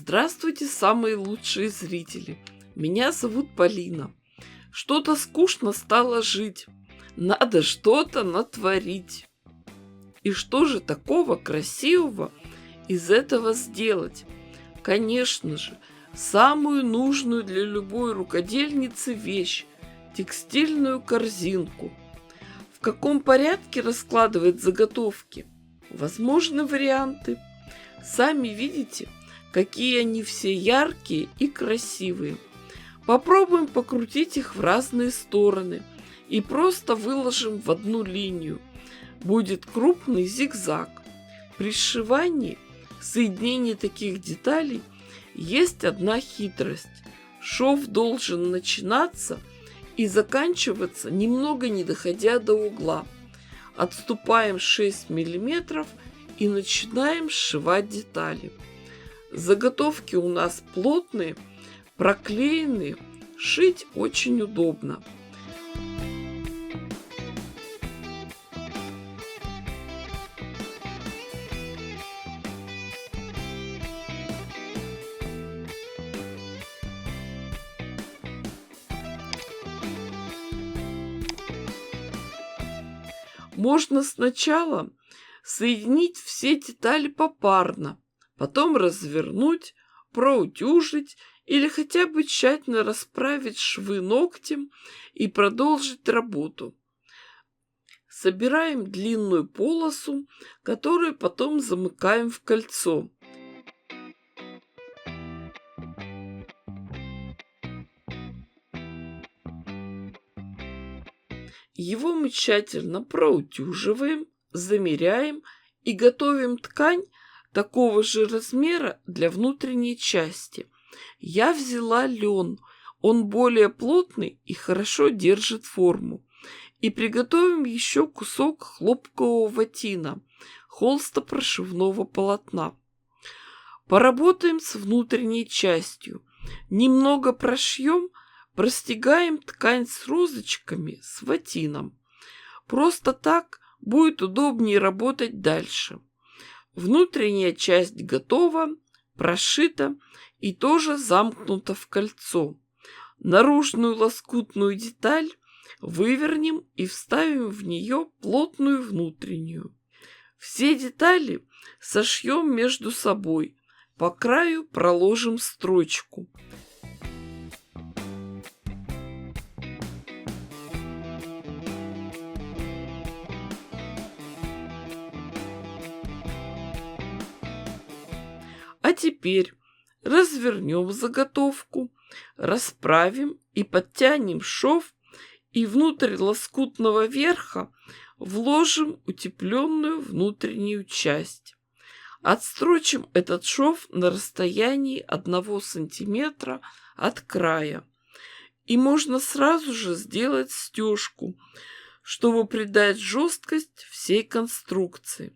Здравствуйте, самые лучшие зрители! Меня зовут Полина. Что-то скучно стало жить. Надо что-то натворить. И что же такого красивого из этого сделать? Конечно же, самую нужную для любой рукодельницы вещь – текстильную корзинку. В каком порядке раскладывать заготовки? Возможны варианты. Сами видите, какие они все яркие и красивые. Попробуем покрутить их в разные стороны и просто выложим в одну линию. Будет крупный зигзаг. При сшивании соединении таких деталей есть одна хитрость. Шов должен начинаться и заканчиваться, немного не доходя до угла. Отступаем 6 мм и начинаем сшивать детали. Заготовки у нас плотные, проклеенные, шить очень удобно. Можно сначала соединить все детали попарно, потом развернуть, проутюжить или хотя бы тщательно расправить швы ногтем и продолжить работу. Собираем длинную полосу, которую потом замыкаем в кольцо. Его мы тщательно проутюживаем, замеряем и готовим ткань такого же размера для внутренней части. Я взяла лен, он более плотный и хорошо держит форму. И приготовим еще кусок хлопкового тина, холстопрошивного полотна. Поработаем с внутренней частью. Немного прошьем, простегаем ткань с розочками, с ватином. Просто так будет удобнее работать дальше. Внутренняя часть готова, прошита и тоже замкнута в кольцо. Наружную лоскутную деталь вывернем и вставим в нее плотную внутреннюю. Все детали сошьем между собой, по краю проложим строчку. А теперь развернем заготовку, расправим и подтянем шов, и внутрь лоскутного верха вложим утепленную внутреннюю часть. Отстрочим этот шов на расстоянии 1 см от края. И можно сразу же сделать стежку, чтобы придать жесткость всей конструкции.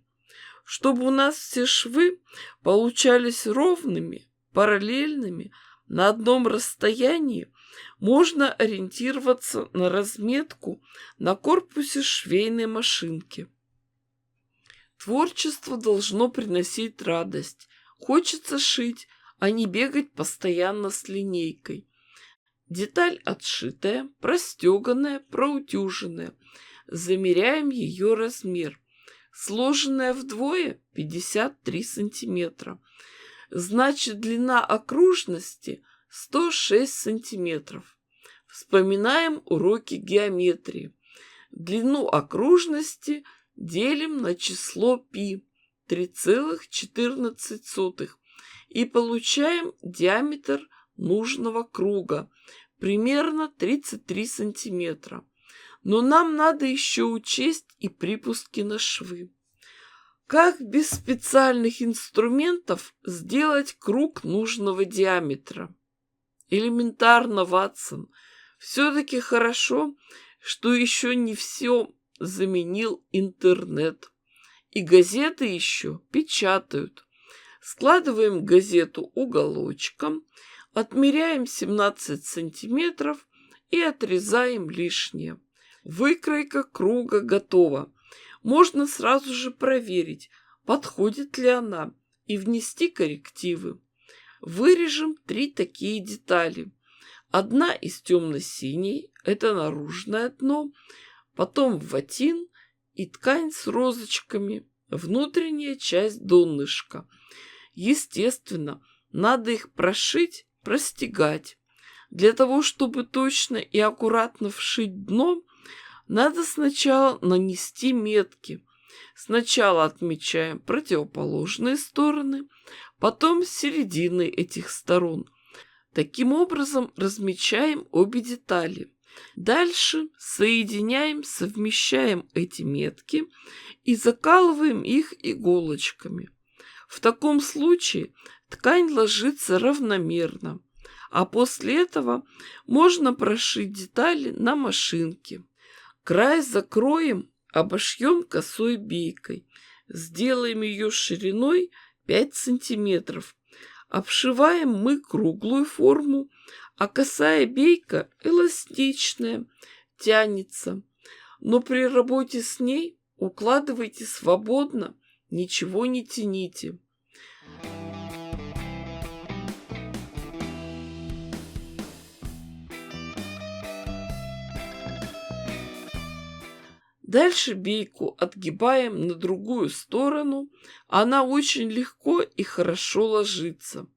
Чтобы у нас все швы получались ровными, параллельными, на одном расстоянии, можно ориентироваться на разметку на корпусе швейной машинки. Творчество должно приносить радость. Хочется шить, а не бегать постоянно с линейкой. Деталь отшитая, простеганная, проутюженная. Замеряем ее размер. Сложенная вдвое 53 сантиметра. Значит, длина окружности 106 сантиметров. Вспоминаем уроки геометрии. Длину окружности делим на число π 3,14 и получаем диаметр нужного круга, примерно 33 сантиметра. Но нам надо еще учесть и припуски на швы. Как без специальных инструментов сделать круг нужного диаметра? Элементарно, Ватсон. Все-таки хорошо, что еще не все заменил интернет. И газеты еще печатают. Складываем газету уголочком, отмеряем 17 сантиметров и отрезаем лишнее. Выкройка круга готова. Можно сразу же проверить, подходит ли она, и внести коррективы. вырежем 3 такие детали. Одна из темно-синей, это наружное дно, потом ватин и ткань с розочками, внутренняя часть донышка. Естественно, надо их прошить, простегать. Для того, чтобы точно и аккуратно вшить дно, надо сначала нанести метки. Сначала отмечаем противоположные стороны, потом середины этих сторон. Таким образом размечаем обе детали. Дальше соединяем, совмещаем эти метки и закалываем их иголочками. В таком случае ткань ложится равномерно, а после этого можно прошить детали на машинке. Край закроем, обошьем косой бейкой. Сделаем ее шириной 5 сантиметров. Обшиваем мы круглую форму, а косая бейка эластичная, тянется. Но при работе с ней укладывайте свободно, ничего не тяните. Дальше бейку отгибаем на другую сторону. Она очень легко и хорошо ложится.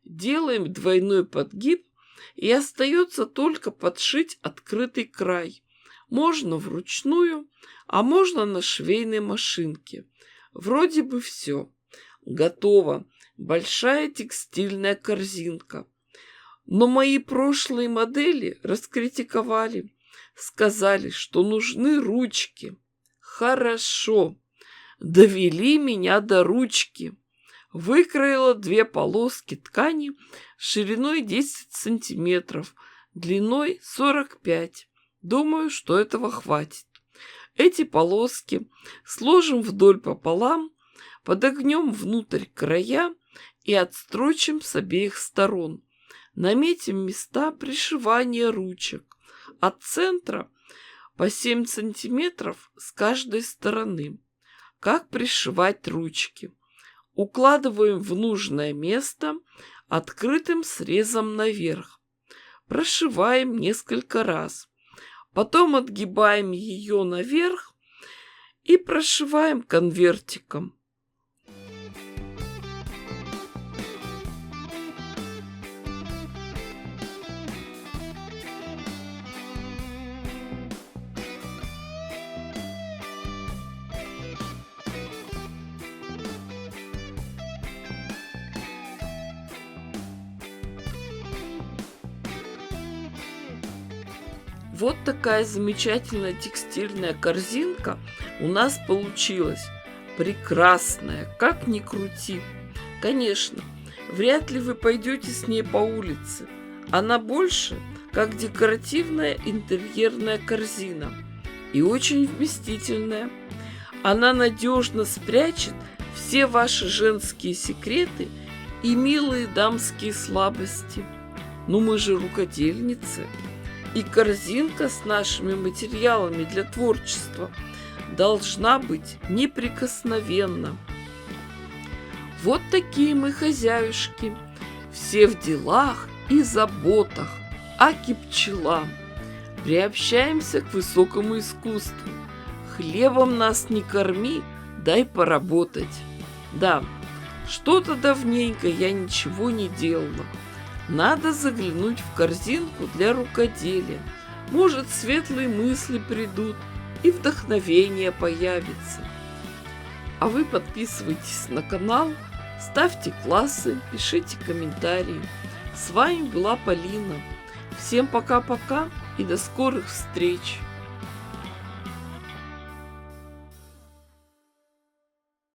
Делаем двойной подгиб, и остается только подшить открытый край. Можно вручную, а можно на швейной машинке. Вроде бы все. Готово. Большая текстильная корзинка. Но мои прошлые модели раскритиковали. Сказали, что нужны ручки. Хорошо. Довели меня до ручки. Выкроила 2 полоски ткани шириной 10 сантиметров, длиной 45. Думаю, что этого хватит. Эти полоски сложим вдоль пополам, подогнем внутрь края и отстрочим с обеих сторон. Наметим места пришивания ручек. От центра по 7 сантиметров с каждой стороны. Как пришивать ручки? Укладываем в нужное место открытым срезом наверх. Прошиваем несколько раз. Потом отгибаем ее наверх и прошиваем конвертиком. Вот такая замечательная текстильная корзинка у нас получилась. Прекрасная, как ни крути. Конечно, вряд ли вы пойдете с ней по улице. Она больше, как декоративная интерьерная корзина. И очень вместительная. Она надежно спрячет все ваши женские секреты и милые дамские слабости. Но мы же рукодельницы. И корзинка с нашими материалами для творчества должна быть неприкосновенна. Вот такие мы хозяюшки, все в делах и заботах, аки пчела. Приобщаемся к высокому искусству. Хлебом нас не корми, дай поработать. Да, что-то давненько я ничего не делала. Надо заглянуть в корзинку для рукоделия. Может, светлые мысли придут и вдохновение появится. А вы подписывайтесь на канал, ставьте классы, пишите комментарии. С вами была Полина. Всем пока-пока и до скорых встреч!